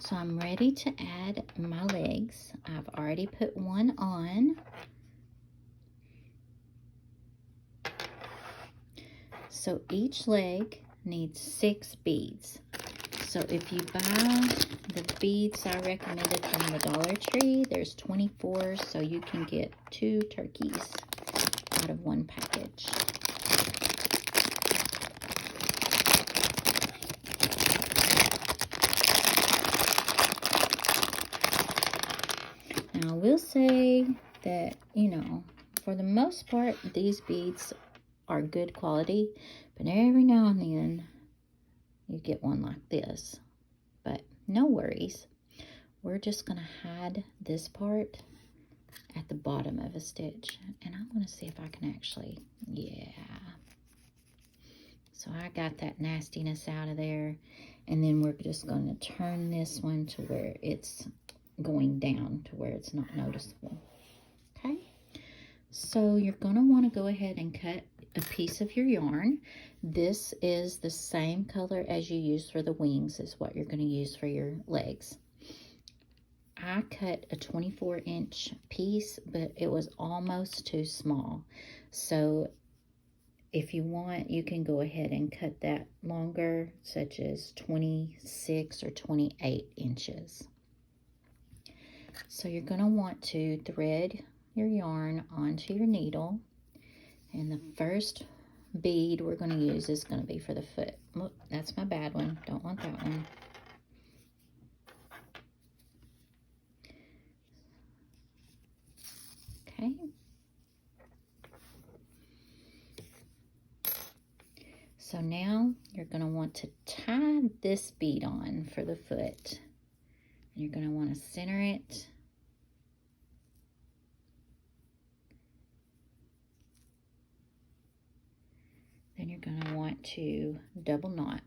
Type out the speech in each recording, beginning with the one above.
So I'm ready to add my legs. I've already put one on. So each leg needs 6 beads. So if you buy the beads I recommended from the Dollar Tree, there's 24, so you can get 2 turkeys out of one package. Now, I will say that, for the most part, these beads are good quality, but every now and then you get one like this. But no worries. We're just going to hide this part at the bottom of a stitch. And I want to see if I can actually, yeah. So I got that nastiness out of there. And then we're just going to turn this one to where it's going down to where it's not noticeable. Okay. So you're going to want to go ahead and cut a piece of your yarn. This is the same color as you use for the wings is what you're going to use for your legs. I cut a 24-inch piece, but it was almost too small. So if you want, you can go ahead and cut that longer, such as 26 or 28 inches. So you're going to want to thread your yarn onto your needle, and the first bead we're going to use is going to be for the foot. Oh, that's my bad one. Don't want that one. Okay. So now you're going to want to tie this bead on for the foot. You're going to want to center it. Then you're going to want to double knot.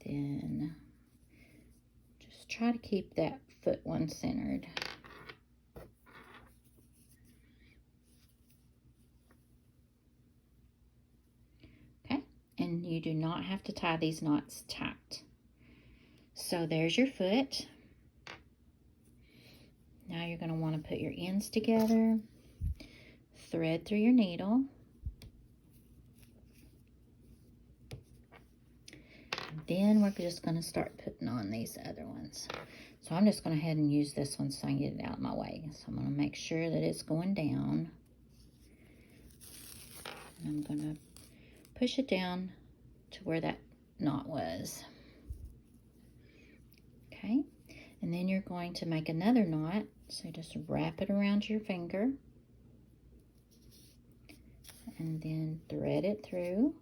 Then just try to keep that foot one centered. Okay, and you do not have to tie these knots tight. So there's your foot. Now you're going to want to put your ends together, thread through your needle, then we're just going to start putting on these other ones. So I'm just going to go ahead and use this one so I can get it out of my way. So I'm going to make sure that it's going down. And I'm going to push it down to where that knot was. Okay. And then you're going to make another knot. So just wrap it around your finger. And then thread it through.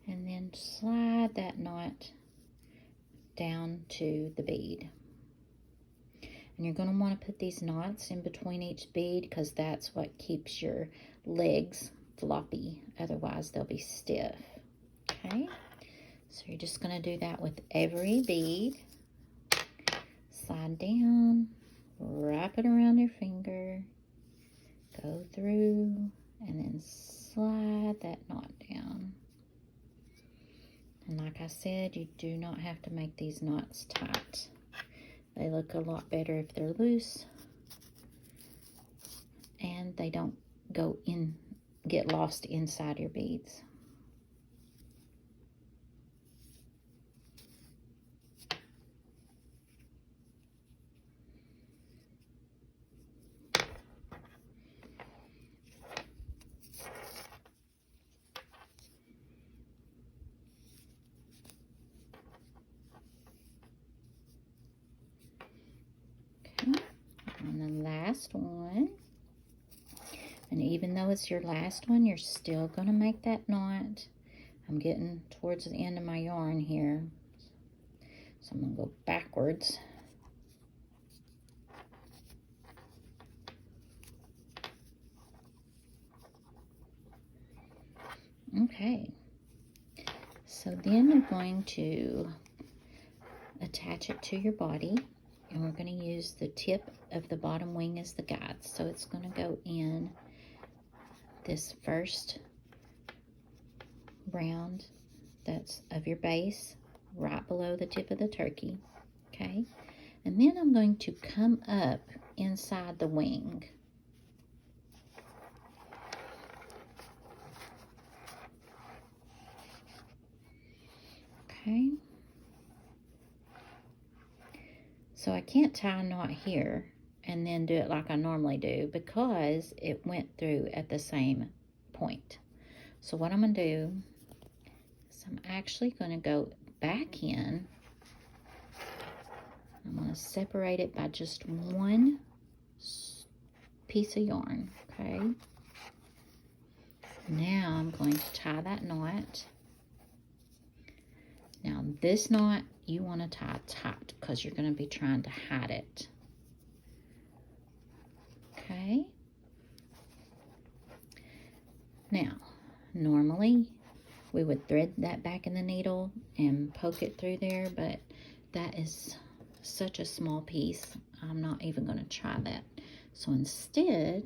And then slide that knot down to the bead. And you're going to want to put these knots in between each bead because that's what keeps your legs floppy. Otherwise, they'll be stiff. Okay? So you're just going to do that with every bead. Slide down, wrap it around your finger, go through, and then slide that knot down. And like I said, you do not have to make these knots tight. They look a lot better if they're loose, and they don't get lost inside your beads. And the last one, and even though it's your last one, you're still going to make that knot. I'm getting towards the end of my yarn here, so I'm going to go backwards. Okay, so then you're going to attach it to your body. And we're going to use the tip of the bottom wing as the guide. So it's going to go in this first round that's of your base right below the tip of the turkey. Okay, and then I'm going to come up inside the wing. Okay, so I can't tie a knot here and then do it like I normally do because it went through at the same point. So what I'm going to do is I'm actually going to go back in. I'm going to separate it by just one piece of yarn, okay? Now I'm going to tie that knot. Now this knot you want to tie tight because you're going to be trying to hide it. Okay. Now, normally we would thread that back in the needle and poke it through there, but that is such a small piece, I'm not even going to try that. So instead,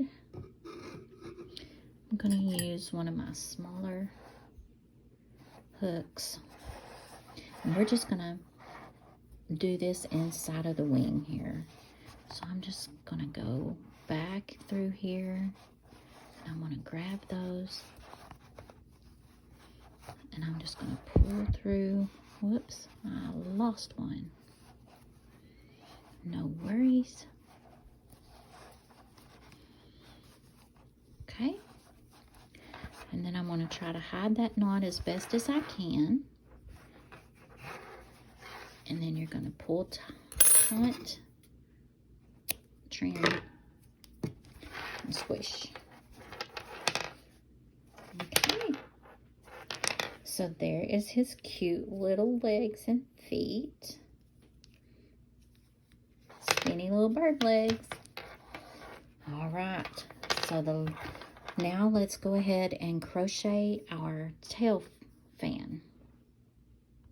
I'm going to use one of my smaller hooks. And we're just going to do this inside of the wing here. So I'm just going to go back through here. And I'm going to grab those. And I'm just going to pull through. Whoops, I lost one. No worries. Okay. And then I'm going to try to hide that knot as best as I can. And then you're going to pull tight, trim, and squish. Okay. So there is his cute little legs and feet. Skinny little bird legs. All right. So now let's go ahead and crochet our tail fan.